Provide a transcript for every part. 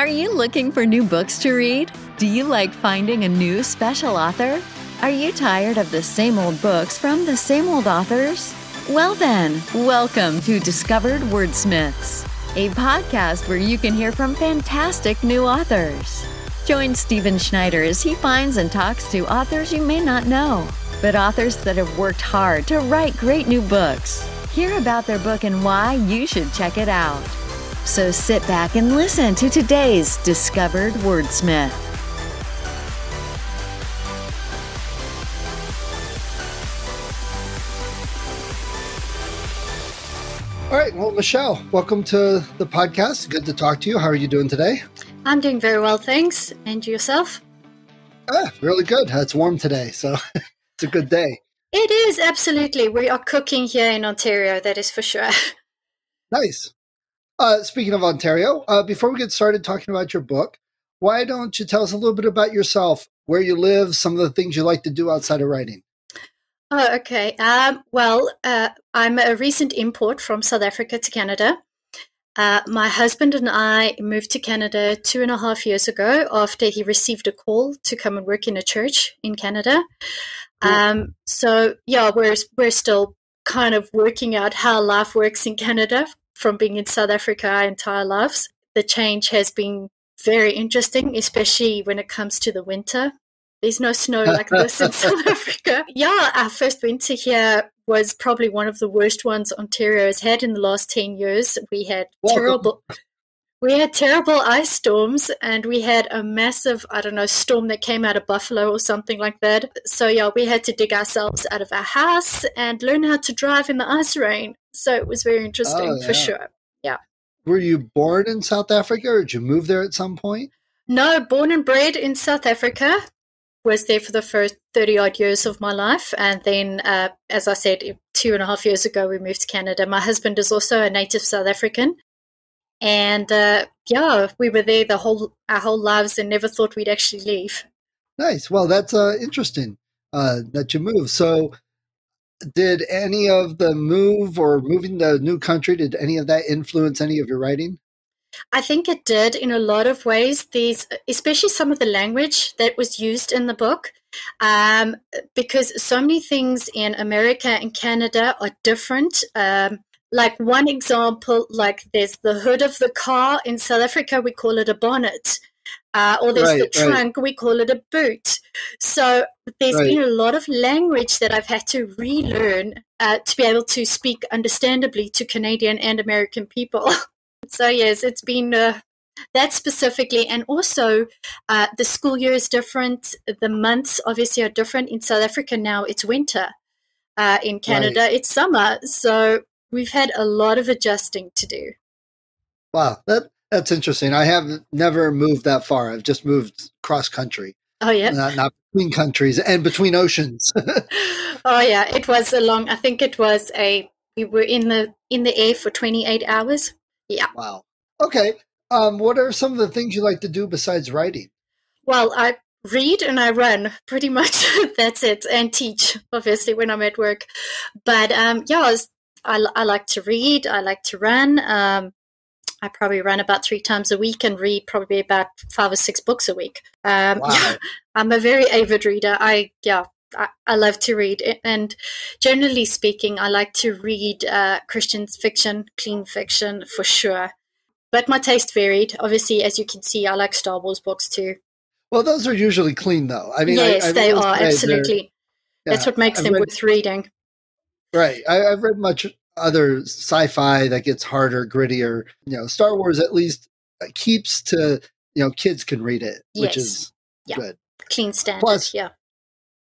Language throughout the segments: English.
Are you looking for new books to read? Do you like finding a new special author? Are you tired of the same old books from the same old authors? Well then, welcome to Discovered Wordsmiths, a podcast where you can hear from fantastic new authors. Join Stephen Schneider as he finds and talks to authors you may not know, but authors that have worked hard to write great new books. Hear about their book and why you should check it out. So sit back and listen to today's Discovered Wordsmith. All right. Well, Michelle, welcome to the podcast. Good to talk to you. How are you doing today? I'm doing very well, thanks. And yourself? Really good. It's warm today, so it's a good day. It is, absolutely. We are cooking here in Ontario, that is for sure. Nice. Speaking of Ontario, before we get started talking about your book, why don't you tell us a little bit about yourself, where you live, some of the things you like to do outside of writing? Oh, okay. I'm a recent import from South Africa to Canada. My husband and I moved to Canada 2.5 years ago after he received a call to come and work in a church in Canada. We're still kind of working out how life works in Canada from being in South Africa our entire lives. The change has been very interesting, especially when it comes to the winter. There's no snow like this in South Africa. Yeah, our first winter here was probably one of the worst ones Ontario has had in the last 10 years. We had terrible ice storms, and we had a massive, storm that came out of Buffalo or something like that. So yeah, we had to dig ourselves out of our house and learn how to drive in the ice rain. So it was very interesting for sure. Yeah. Were you born in South Africa, or did you move there at some point? No, born and bred in South Africa. Was there for the first 30-odd years of my life. And then, as I said, 2.5 years ago, we moved to Canada. My husband is also a native South African. And, we were there our whole lives and never thought we'd actually leave. Nice. Well, that's interesting that you moved. So did any of the move or moving to a new country, did any of that influence any of your writing? I think it did in a lot of ways. There's especially some of the language that was used in the book, because so many things in America and Canada are different. Like one example, like there's the hood of the car. In South Africa, we call it a bonnet. Or there's the trunk, we call it a boot. So there's been a lot of language that I've had to relearn to be able to speak understandably to Canadian and American people. So yes, it's been that specifically. And also the school year is different. The months obviously are different. In South Africa now it's winter. In Canada it's summer. So we've had a lot of adjusting to do. Wow, that's interesting. I have never moved that far. I've just moved cross country. Oh yeah, not between countries and between oceans. Oh yeah, it was we were in the air for 28 hours. Yeah. Wow. Okay. What are some of the things you like to do besides writing? Well, I read and I run, pretty much. That's it, and teach, obviously, when I'm at work. But I like to read. I like to run. I probably run about 3 times a week and read probably about 5 or 6 books a week. Wow. I'm a very avid reader. I love to read. And generally speaking, I like to read Christian fiction, clean fiction for sure. But my taste varied. Obviously, as you can see, I like Star Wars books too. Well, those are usually clean though. I mean, yes, they are, absolutely. That's what makes them worth reading. Right. I've read much other sci-fi that gets harder, grittier. Star Wars at least keeps to, kids can read it, which is good. Clean standard,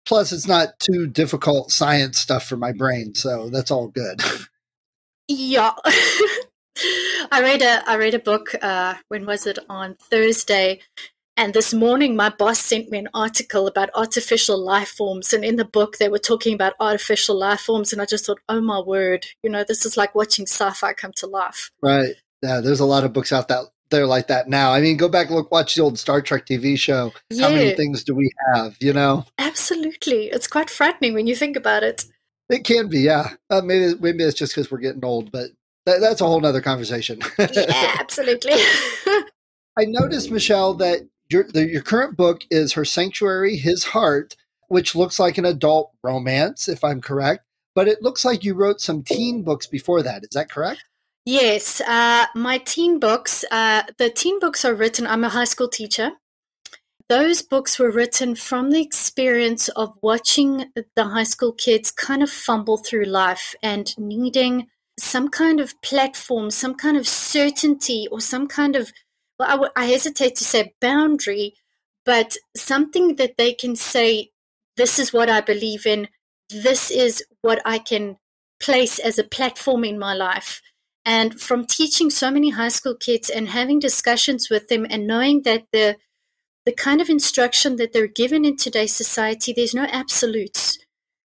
Plus, it's not too difficult science stuff for my brain, so that's all good. Yeah. I read a book, when was it, on Thursday, and this morning my boss sent me an article about artificial life forms, and in the book they were talking about artificial life forms, and I just thought, oh my word, this is like watching sci-fi come to life. Right. Yeah, there's a lot of books out there like that now. I mean, go back and watch the old Star Trek TV show. Yeah. How many things do we have, Absolutely. It's quite frightening when you think about it. It can be, yeah. Maybe it's just because we're getting old, but that's a whole nother conversation. Yeah, absolutely. I noticed, Michelle, that your current book is Her Sanctuary, His Heart, which looks like an adult romance, if I'm correct. But it looks like you wrote some teen books before that. Is that correct? Yes, my teen books, the teen books are written, I'm a high school teacher. Those books were written from the experience of watching the high school kids kind of fumble through life and needing some kind of platform, some kind of certainty, or some kind of, well, I hesitate to say boundary, but something that they can say, this is what I believe in, this is what I can place as a platform in my life. And from teaching so many high school kids and having discussions with them and knowing that the kind of instruction that they're given in today's society, there's no absolutes.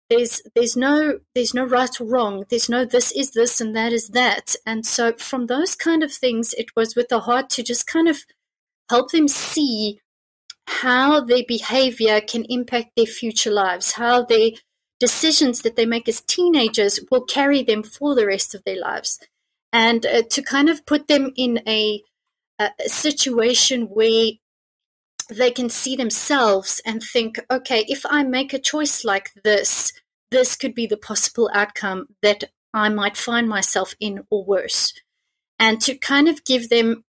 There's no right or wrong. There's no this is this and that is that. And so from those kind of things, it was with the heart to just kind of help them see how their behavior can impact their future lives, how their decisions that they make as teenagers will carry them for the rest of their lives. And to kind of put them in a situation where they can see themselves and think, okay, if I make a choice like this, this could be the possible outcome that I might find myself in or worse. And to kind of give them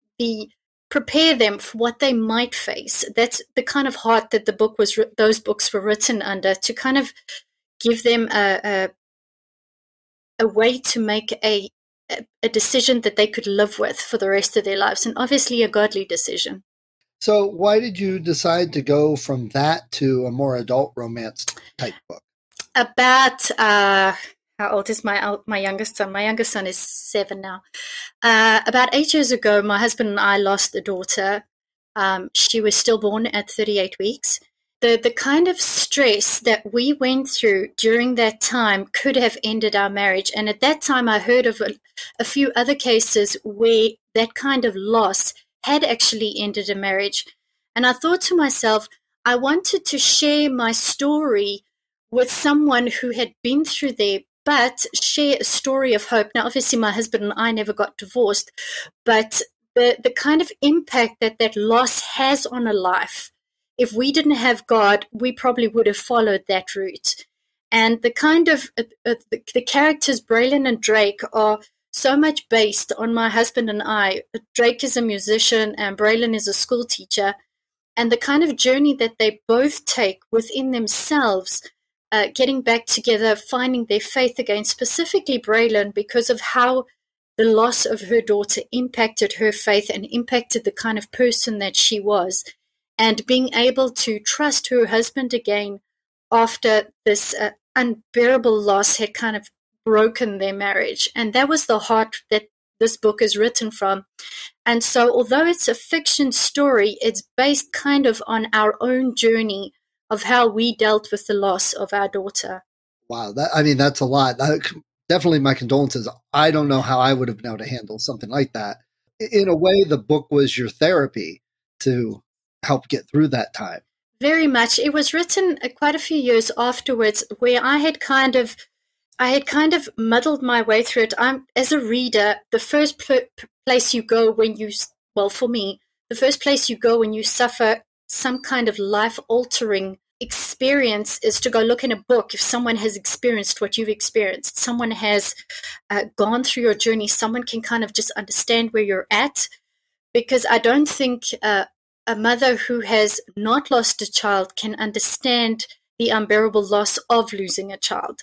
prepare them for what they might face. That's the kind of heart that those books were written under, to kind of give them a way to make a decision that they could live with for the rest of their lives, and obviously a godly decision. So why did you decide to go from that to a more adult romance type book? About, how old is my youngest son? My youngest son is 7 now. About 8 years ago, my husband and I lost a daughter. She was stillborn at 38 weeks. The kind of stress that we went through during that time could have ended our marriage. And at that time, I heard of a few other cases where that kind of loss had actually ended a marriage. And I thought to myself, I wanted to share my story with someone who had been through there, but share a story of hope. Now, obviously, my husband and I never got divorced, but the kind of impact that loss has on a life, if we didn't have God, we probably would have followed that route. And the kind of the characters, Braylon and Drake, are so much based on my husband and I. Drake is a musician and Braylon is a school teacher. And the kind of journey that they both take within themselves, getting back together, finding their faith again, specifically Braylon, because of how the loss of her daughter impacted her faith and impacted the kind of person that she was. And being able to trust her husband again after this unbearable loss had kind of broken their marriage. And that was the heart that this book is written from. And so although it's a fiction story, it's based kind of on our own journey of how we dealt with the loss of our daughter. Wow. That's a lot. Definitely my condolences. I don't know how I would have known to handle something like that. In a way, the book was your therapy to help get through that time. Very much. It was written quite a few years afterwards, where I had kind of muddled my way through it. As a reader, the first place you go when you, well, for me, the first place you go when you suffer some kind of life-altering experience is to go look in a book. If someone has experienced what you've experienced, someone has gone through your journey, someone can kind of just understand where you're at. Because I don't think a mother who has not lost a child can understand the unbearable loss of losing a child.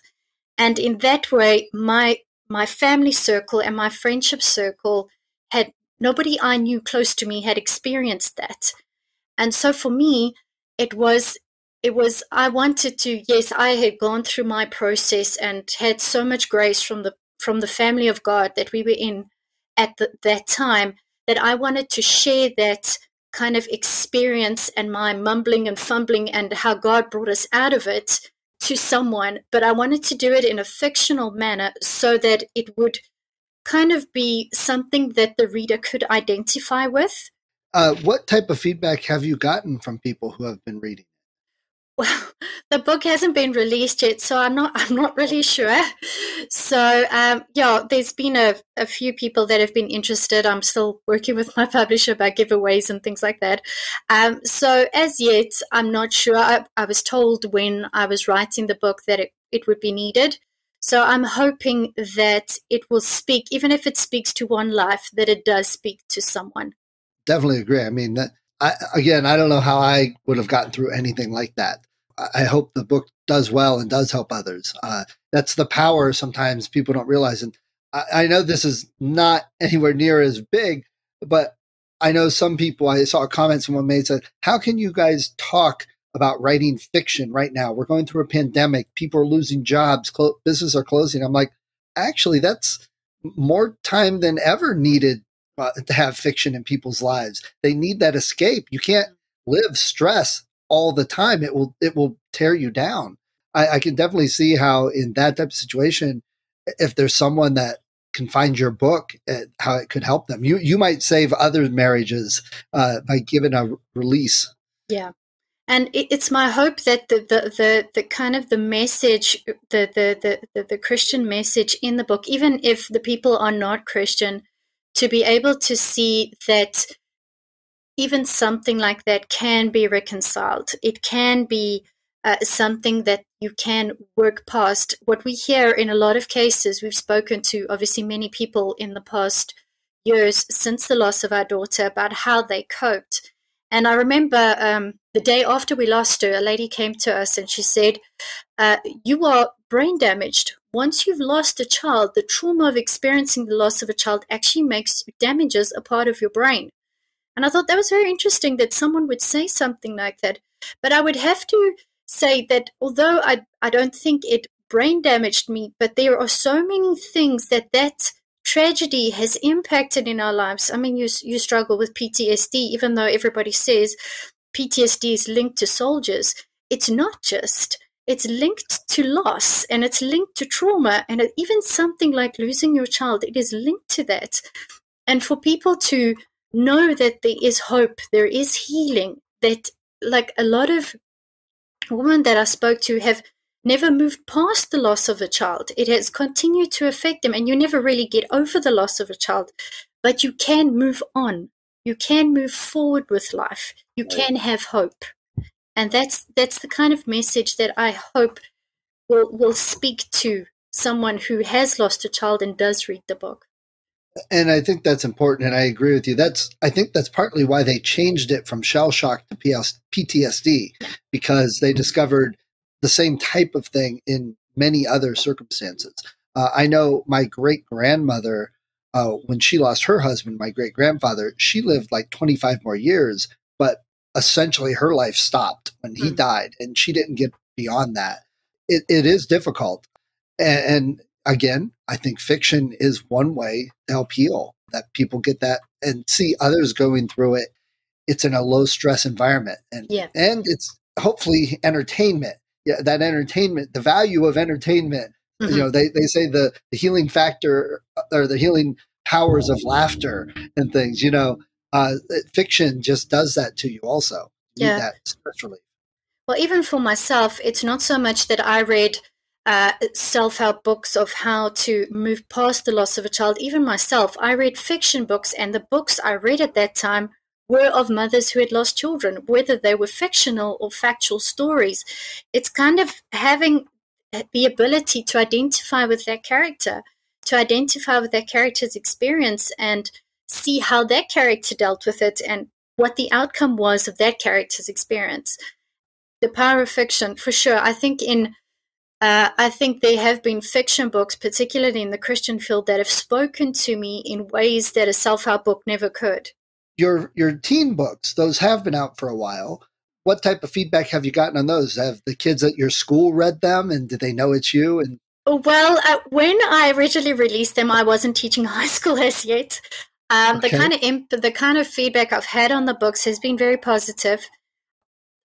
And in that way, my family circle and my friendship circle had, nobody I knew close to me had experienced that. And so for me, it was, I wanted to, yes, I had gone through my process and had so much grace from the family of God that we were in at that time, that I wanted to share that kind of experience and my mumbling and fumbling and how God brought us out of it to someone. But I wanted to do it in a fictional manner so that it would kind of be something that the reader could identify with. What type of feedback have you gotten from people who have been reading? Well, the book hasn't been released yet, so I'm not really sure. So yeah, there's been a few people that have been interested. I'm still working with my publisher about giveaways and things like that. So as yet, I'm not sure. I was told when I was writing the book that it would be needed. So I'm hoping that it will speak, even if it speaks to one life, that it does speak to someone. Definitely agree. I mean, again, I don't know how I would have gotten through anything like that. I hope the book does well and does help others. That's the power sometimes people don't realize. And I know this is not anywhere near as big, but I know some people, I saw comments someone made said, how can you guys talk about writing fiction right now? We're going through a pandemic. People are losing jobs. Businesses are closing. I'm like, actually, that's more time than ever needed to have fiction in people's lives. They need that escape. You can't live stress all the time. It will tear you down. I can definitely see how in that type of situation, if there's someone that can find your book, how it could help them. You might save other marriages by giving a release. Yeah. And it's my hope that the kind of the message, the Christian message in the book, even if the people are not Christian, to be able to see that even something like that can be reconciled. It can be something that you can work past. What we hear in a lot of cases, we've spoken to obviously many people in the past years since the loss of our daughter about how they coped. And I remember the day after we lost her, a lady came to us and she said, you are brain damaged. Once you've lost a child, the trauma of experiencing the loss of a child actually damages a part of your brain. And I thought that was very interesting that someone would say something like that. But I would have to say that although I don't think it brain damaged me, but there are so many things that tragedy has impacted in our lives. I mean, you struggle with PTSD, even though everybody says PTSD is linked to soldiers. It's not just. It's linked to loss and it's linked to trauma. And even something like losing your child, it is linked to that. And for people to know that there is hope, there is healing, that like a lot of women that I spoke to have never moved past the loss of a child. It has continued to affect them, and you never really get over the loss of a child, but you can move on. You can move forward with life. You can have hope. And that's the kind of message that I hope will speak to someone who has lost a child and does read the book. And I think that's important, and I agree with you. I think that's partly why they changed it from shell shock to PTSD, because they discovered the same type of thing in many other circumstances. I know my great-grandmother, when she lost her husband, my great-grandfather, she lived like 25 more years, but essentially her life stopped when he died, and she didn't get beyond that. It is difficult. And again, I think fiction is one way to help heal, that people get that and see others going through it. It's in a low stress environment, and it's hopefully entertainment. Yeah, that entertainment, the value of entertainment. Mm-hmm. You know, they say the healing factor or the healing powers of laughter and things. You know, fiction just does that to you. Also, you need that stress relief. Well, even for myself, it's not so much that I read self-help books of how to move past the loss of a child. Even myself, I read fiction books, and the books I read at that time were of mothers who had lost children, whether they were fictional or factual stories. It's kind of having the ability to identify with that character, to identify with that character's experience and see how that character dealt with it and what the outcome was of that character's experience. The power of fiction, for sure. I think there have been fiction books, particularly in the Christian field, that have spoken to me in ways that a self-help book never could. Your teen books, those have been out for a while. What type of feedback have you gotten on those? Have the kids at your school read them, and did they know it's you? And well, when I originally released them, I wasn't teaching high school as yet. The kind of feedback I've had on the books has been very positive.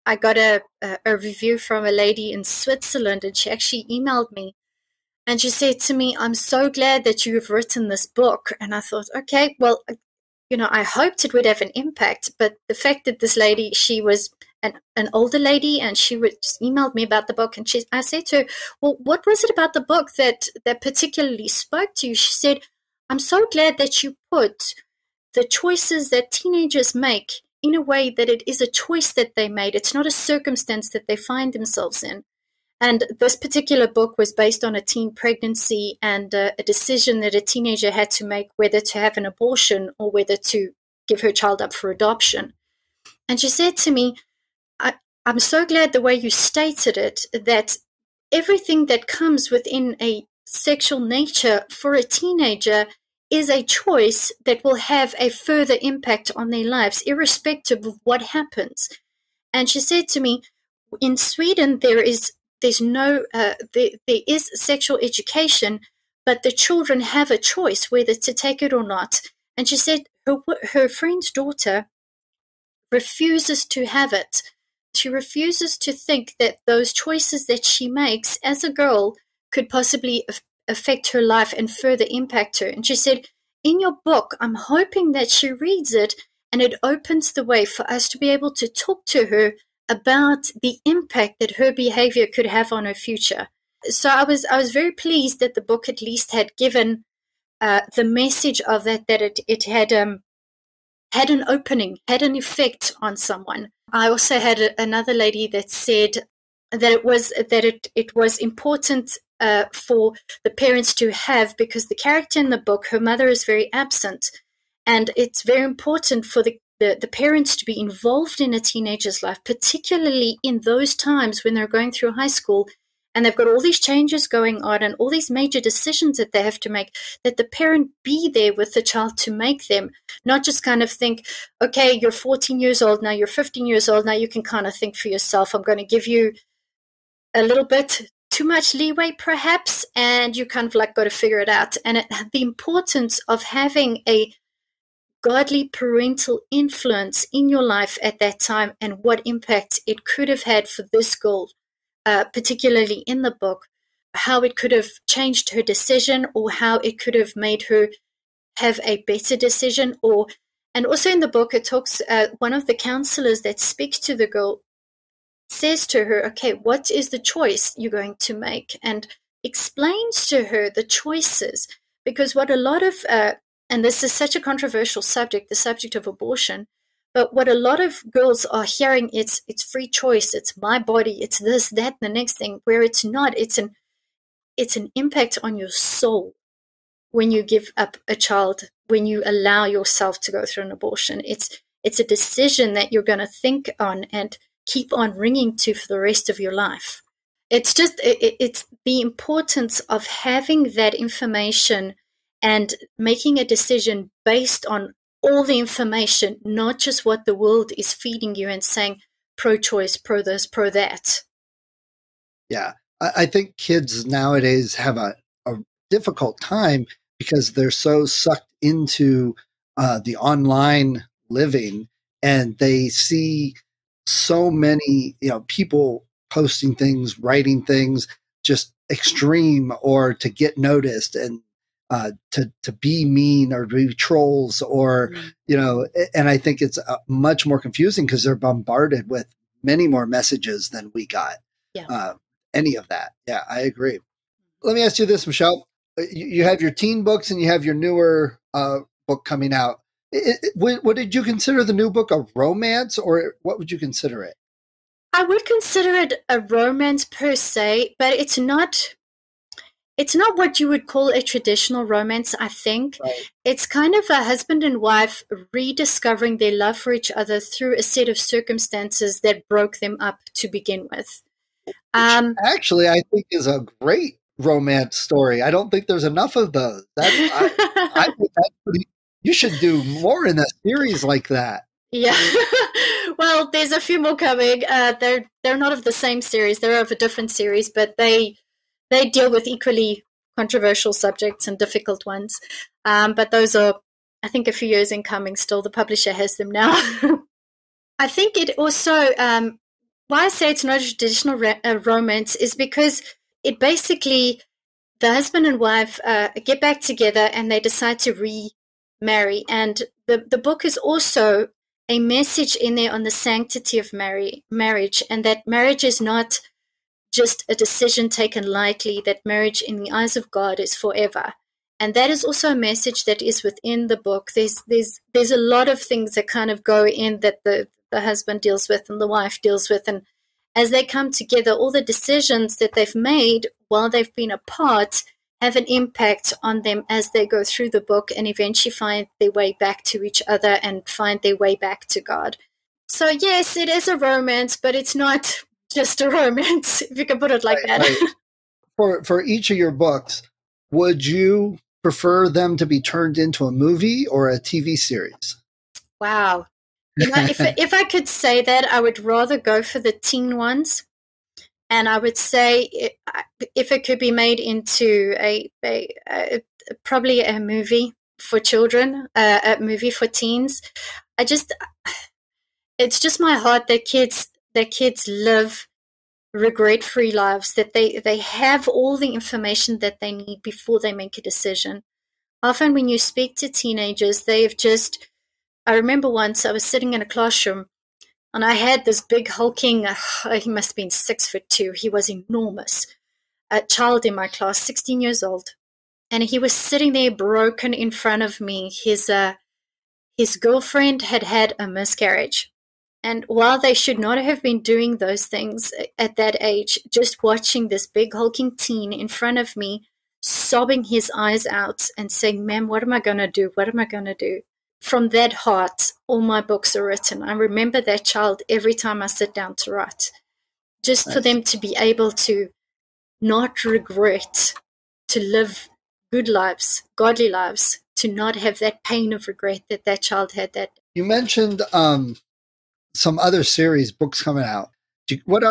I got a review from a lady in Switzerland, and she actually emailed me. And she said to me, "I'm so glad that you've written this book." And I thought, okay, well, I hoped it would have an impact. But the fact that this lady, she was an older lady, and she emailed me about the book. And I said to her, well, what was it about the book that particularly spoke to you? She said, I'm so glad that you put the choices that teenagers make in a way that it is a choice that they made. It's not a circumstance that they find themselves in. And this particular book was based on a teen pregnancy and a decision that a teenager had to make, whether to have an abortion or whether to give her child up for adoption. And she said to me, I'm so glad the way you stated it, that everything that comes within a sexual nature for a teenager is a choice that will have a further impact on their lives, irrespective of what happens. And she said to me, in Sweden, there is sexual education, but the children have a choice whether to take it or not. And she said her friend's daughter refuses to have it. She refuses to think that those choices that she makes as a girl could possibly affect her life and further impact her. And she said, in your book, I'm hoping that she reads it and it opens the way for us to be able to talk to her about the impact that her behavior could have on her future. So I was very pleased that the book at least had given the message of that it had an opening, had an effect on someone. I also had another lady that said that it was important for the parents to have, because the character in the book, her mother is very absent, and it's very important for the parents to be involved in a teenager's life, particularly in those times when they're going through high school and they've got all these changes going on and all these major decisions that they have to make, that the parent be there with the child to make them, not just kind of think, okay, you're 14 years old now, you're 15 years old now, you can kind of think for yourself. I'm going to give you a little bit too much leeway perhaps, and you kind of like got to figure it out. And the importance of having a godly parental influence in your life at that time, and what impact it could have had for this girl, particularly in the book, how it could have changed her decision, or how it could have made her have a better decision. And also in the book, it talks, one of the counselors that speaks to the girl says to her, okay, what is the choice you're going to make? And explains to her the choices, because what a lot of and this is such a controversial subject, the subject of abortion, but what a lot of girls are hearing, it's free choice, it's my body, it's this, that, and the next thing, where it's not. It's an impact on your soul when you give up a child, when you allow yourself to go through an abortion. It's a decision that you're going to think on and keep on ringing to for the rest of your life. It's just, it's the importance of having that information and making a decision based on all the information, not just what the world is feeding you and saying pro-choice, pro this, pro that. Yeah, I think kids nowadays have a difficult time because they're so sucked into the online living, and they see so many people posting things, writing things, just extreme or to get noticed, and to be mean or to be trolls, or and I think it's much more confusing because they're bombarded with many more messages than we got. Any of that. Yeah, I agree. Let me ask you this, Michelle. You have your teen books and you have your newer book coming out. What did you consider the new book, a romance, or what would you consider it? I would consider it a romance per se, but it's not what you would call a traditional romance, I think. Right. It's kind of a husband and wife rediscovering their love for each other through a set of circumstances that broke them up to begin with. Actually, I think is a great romance story. I don't think there's enough of those. I think that's pretty. You should do more in a series like that. Yeah. Well, there's a few more coming. They're not of the same series. They're of a different series, but they deal with equally controversial subjects and difficult ones. But those are, I think, a few years in coming still. The publisher has them now. I think it also, why I say it's not a traditional romance is because it basically, the husband and wife get back together and they decide to remarry. And the book is also a message in there on the sanctity of marriage, and that marriage is not just a decision taken lightly, that marriage in the eyes of God is forever. And that is also a message that is within the book. There's a lot of things that kind of go in that the husband deals with and the wife deals with. And as they come together, all the decisions that they've made while they've been apart have an impact on them as they go through the book and eventually find their way back to each other and find their way back to God. So yes, it is a romance, but it's not just a romance, if you can put it like that. Right. For each of your books, would you prefer them to be turned into a movie or a TV series? Wow. You know, if I could say that, I would rather go for the teen ones. And I would say if it could be made into probably a movie for children, a movie for teens. It's just my heart that kids live regret-free lives, that they have all the information that they need before they make a decision. Often when you speak to teenagers, I remember once I was sitting in a classroom and I had this big hulking, he must have been 6'2", he was enormous, a child in my class, 16 years old. And he was sitting there broken in front of me. His girlfriend had had a miscarriage. And while they should not have been doing those things at that age, just watching this big hulking teen in front of me, sobbing his eyes out and saying, "Ma'am, what am I going to do? What am I going to do?" From that heart, all my books are written. I remember that child every time I sit down to write. Just Nice. for them to be able to not regret, to live good lives, godly lives, to not have that pain of regret that child had. That you mentioned some other series books coming out. What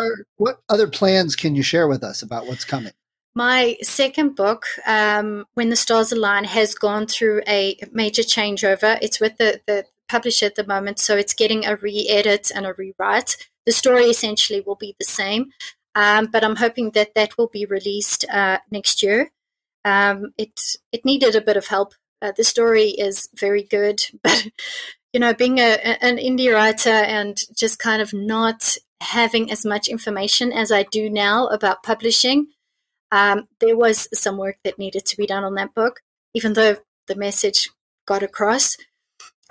other plans can you share with us about what's coming? My second book, When the Stars Align, has gone through a major changeover. It's with the publisher at the moment, so it's getting a re-edit and a rewrite. The story essentially will be the same, but I'm hoping that will be released next year. It needed a bit of help. The story is very good, but you know, being an indie writer and just kind of not having as much information as I do now about publishing, there was some work that needed to be done on that book, even though the message got across.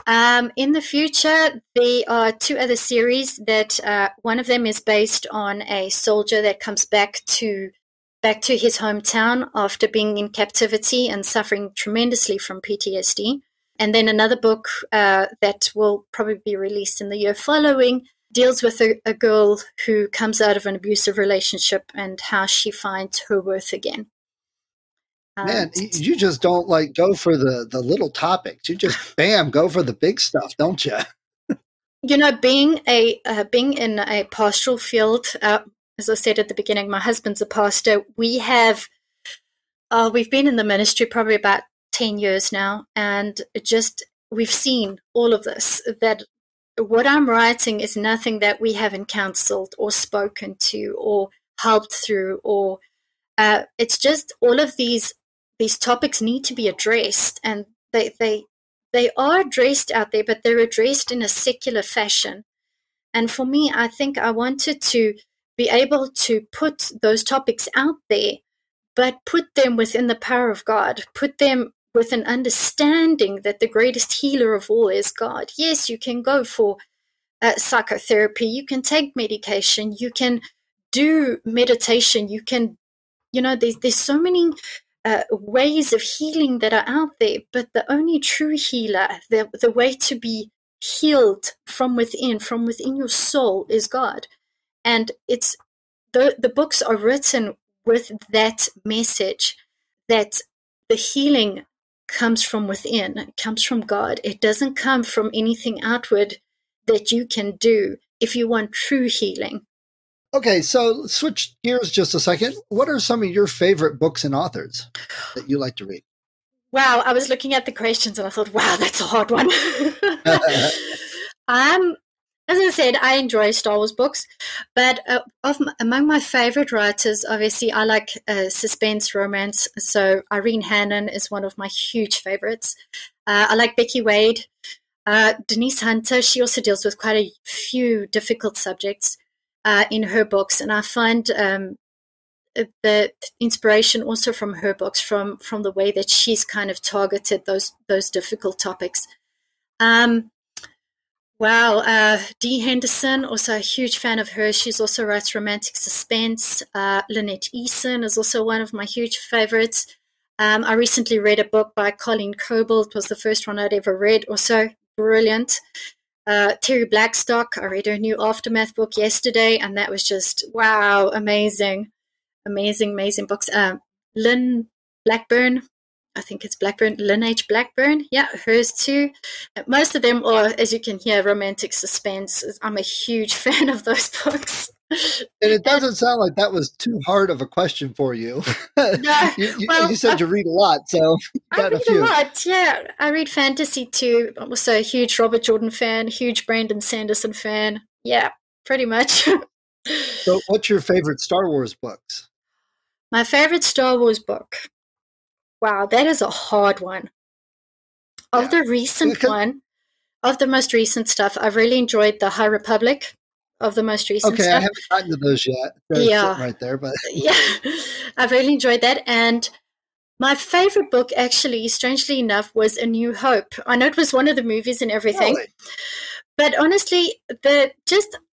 In the future, there are two other series that one of them is based on a soldier that comes back to his hometown after being in captivity and suffering tremendously from PTSD. And then another book that will probably be released in the year following deals with a girl who comes out of an abusive relationship and how she finds her worth again. Man, you just don't go for the little topics. You just, bam, go for the big stuff, don't you? You know, being in a pastoral field, as I said at the beginning, my husband's a pastor. We've been in the ministry probably about 10 years now, and we've seen all of this, that what I'm writing is nothing that we haven't counseled or spoken to or helped through, or it's just all of these topics need to be addressed, and they are addressed out there, but they're addressed in a secular fashion. And for me, I think I wanted to be able to put those topics out there, but put them within the power of God, put them with an understanding that the greatest healer of all is God. Yes, you can go for psychotherapy, you can take medication, you can do meditation, you can, you know, there's so many ways of healing that are out there, but the only true healer, the way to be healed from within your soul, is God. And it's the books are written with that message that the healing comes from within, it comes from God. It doesn't come from anything outward that you can do if you want true healing. Okay, so switch gears just a second. What are some of your favorite books and authors that you like to read? Wow, I was looking at the questions and I thought, wow, that's a hard one. As I said, I enjoy Star Wars books, but among my favorite writers, obviously, I like suspense romance. So Irene Hannon is one of my huge favorites. I like Becky Wade. Denise Hunter, she also deals with quite a few difficult subjects in her books, and I find the inspiration also from her books, from the way that she's kind of targeted those difficult topics. Wow, Dee Henderson, also a huge fan of hers. She's also writes romantic suspense. Lynette Eason is also one of my huge favorites. I recently read a book by Colleen Coble. It was the first one I'd ever read. Also brilliant. Terry Blackstock, I read her new Aftermath book yesterday, and that was just, wow, amazing. Amazing books. Lynn Blackburn, I think it's Blackburn, Lynn H. Blackburn. Yeah, hers too. Most of them are, as you can hear, romantic suspense. I'm a huge fan of those books. And it doesn't sound like that was too hard of a question for you. No, you said you read a lot, so I read a lot. Yeah, I read fantasy too. I'm also a huge Robert Jordan fan, huge Brandon Sanderson fan. Yeah, pretty much. So, what's your favorite Star Wars books? My favorite Star Wars book. Wow, that is a hard one. Of the recent one, of the most recent stuff, I've really enjoyed the High Republic. Of the most recent stuff. I haven't gotten to those yet. They're right there, but yeah, I've really enjoyed that. And my favorite book, actually, strangely enough, was A New Hope. I know it was one of the movies and everything, but honestly,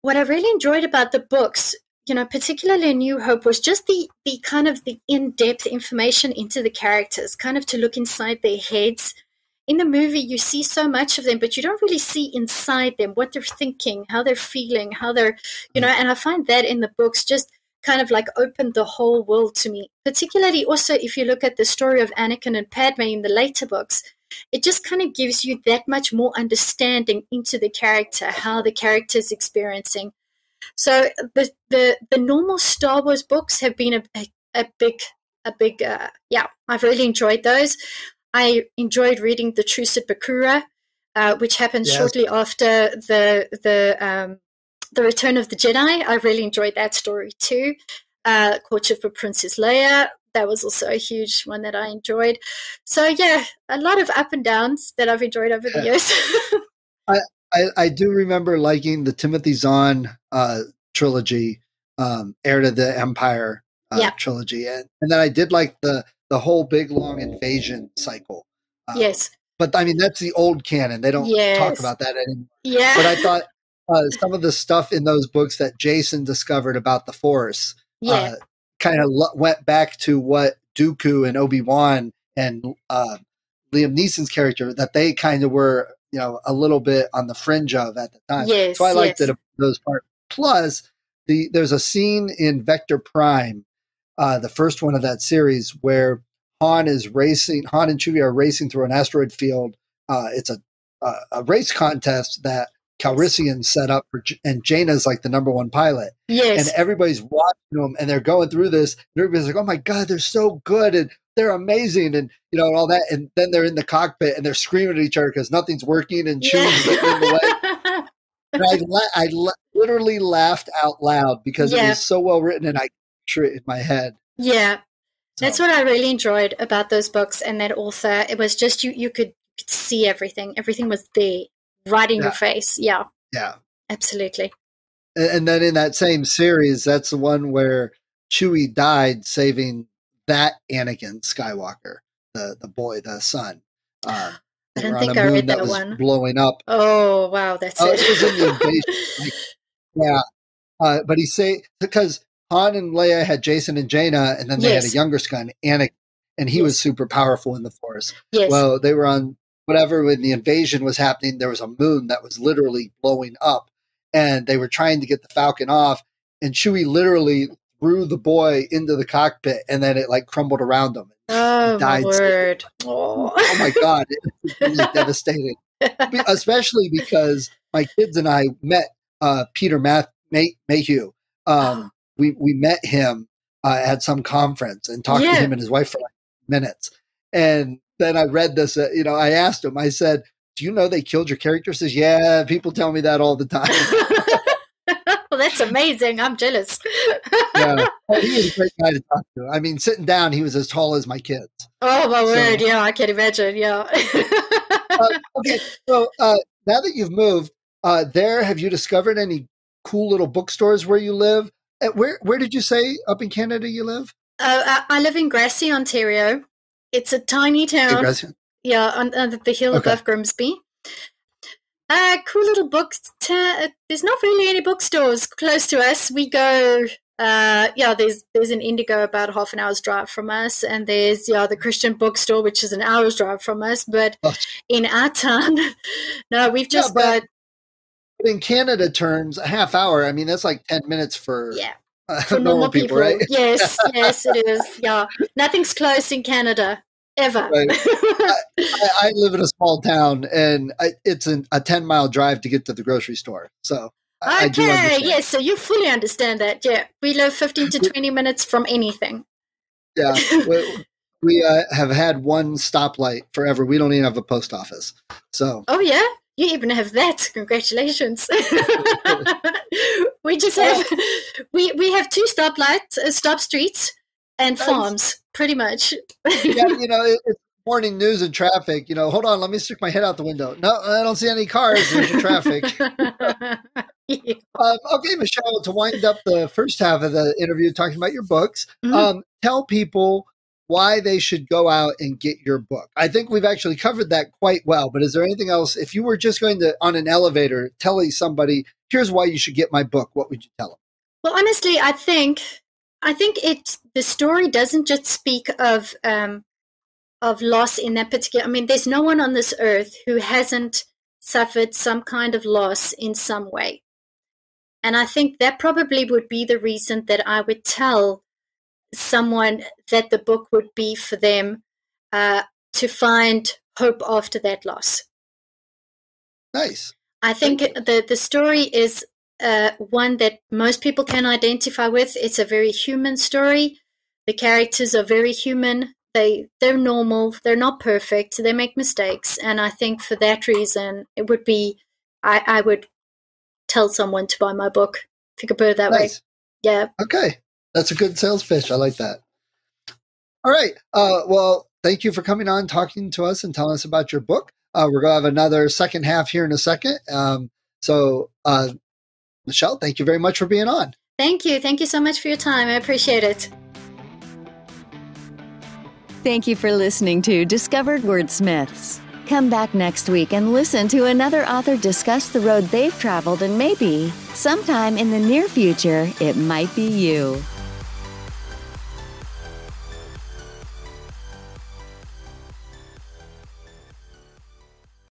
what I really enjoyed about the books, particularly A New Hope, was just the kind of the in-depth information into the characters, kind of to look inside their heads. In the movie, you see so much of them, but you don't really see inside them, what they're thinking, how they're feeling, how they're, and I find that in the books just kind of like opened the whole world to me. Particularly also if you look at the story of Anakin and Padme in the later books, it just kind of gives you that much more understanding into the character, how the character is experiencing. So the normal Star Wars books have been a big, I've really enjoyed those. I enjoyed reading The Truce at Bakura, which happened shortly after the Return of the Jedi. I really enjoyed that story too. Courtship of Princess Leia, that was also a huge one that I enjoyed. So yeah, a lot of up and downs that I've enjoyed over the years. I do remember liking the Timothy Zahn trilogy, Heir to the Empire trilogy, and then I did like the whole big long invasion cycle. Yes. But I mean, that's the old canon. They don't talk about that anymore. Yeah. But I thought some of the stuff in those books that Jason discovered about the Force kind of went back to what Dooku and Obi-Wan and Liam Neeson's character, that they kind of were, a little bit on the fringe of at the time. Yes, so I liked it, those parts. Plus, there's a scene in Vector Prime, the first one of that series, where Han and Chewie are racing through an asteroid field. It's a race contest that Calrissian set up, and Jaina's like the #1 pilot. Yes. And everybody's watching them, and they're going through this, and everybody's like, oh my God, they're so good, and they're amazing, and all that. And then they're in the cockpit, and they're screaming at each other because nothing's working, and Chewie's getting in the way. And I literally laughed out loud because it was so well written, and I picture it in my head. Yeah. So. That's what I really enjoyed about those books, and that author. It was just you could see everything. Everything was there, right in your face. Yeah. Yeah. Absolutely. And then in that same series, that's the one where Chewie died saving that Anakin Skywalker, the boy, the son. I don't think I read that one. Blowing up. Oh, wow. That's it. It was in the invasion. But he say because Han and Leia had Jason and Jaina, and then they had a younger son, Anakin, and he was super powerful in the Force. Yes. Well, they were on whatever when the invasion was happening. There was a moon that was literally blowing up, and they were trying to get the Falcon off, and Chewie literally threw the boy into the cockpit, and then it like crumbled around him. Oh, my word. Oh my God. It was really devastating. Especially because my kids and I met Peter Mayhew. We met him at some conference and talked to him and his wife for like minutes. And then I read this, I asked him, I said, do you know they killed your character? He says, yeah, people tell me that all the time. Well, that's amazing. I'm jealous. Yeah. Well, he was a great guy to talk to. I mean, sitting down, he was as tall as my kids. Oh, my word. Yeah, I can imagine. Yeah. Okay. So now that you've moved there, have you discovered any cool little bookstores where you live? Where did you say up in Canada you live? I live in Grassy, Ontario. It's a tiny town. Grassy. Yeah, on the hill above Grimsby. Cool little books. There's not really any bookstores close to us. We go. There's an Indigo about half an hour's drive from us, and there's the Christian bookstore, which is an hour's drive from us. But in our town, no, we've just got. In Canada terms, a half hour. I mean, that's like 10 minutes for normal people, right? Yes, it is. Yeah, nothing's close in Canada ever. Right. I live in a small town, and it's a 10-mile drive to get to the grocery store. So I do understand. Yes, so you fully understand that. Yeah, we live 15 to 20 minutes from anything. Yeah, we have had one stoplight forever. We don't even have a post office. So. Oh yeah. You even have that. Congratulations. We just have we have 2 stoplights, stop streets, and farms, pretty much. Yeah, it's morning news and traffic. Hold on, let me stick my head out the window. No, I don't see any cars. There's your traffic. Yeah. Okay, Michelle, to wind up the first half of the interview talking about your books, tell people why they should go out and get your book. I think we've actually covered that quite well, but is there anything else? If you were just going to, on an elevator, telling somebody, here's why you should get my book, what would you tell them? Well, honestly, I think the story doesn't just speak of loss in that particular, there's no one on this earth who hasn't suffered some kind of loss in some way. And I think that probably would be the reason that I would tell someone that the book would be for them to find hope after that loss. Nice. I think the story is one that most people can identify with. It's a very human story. The characters are very human. They're normal. They're not perfect. They make mistakes. And I think for that reason, it would be, I would tell someone to buy my book, if you could put it that way. Yeah. Okay. That's a good sales pitch. I like that. All right. Well, thank you for coming on, talking to us, and telling us about your book. We're going to have another second half here in a second. Michelle, thank you very much for being on. Thank you. Thank you so much for your time. I appreciate it. Thank you for listening to Discovered Wordsmiths. Come back next week and listen to another author discuss the road they've traveled, and maybe, sometime in the near future, it might be you.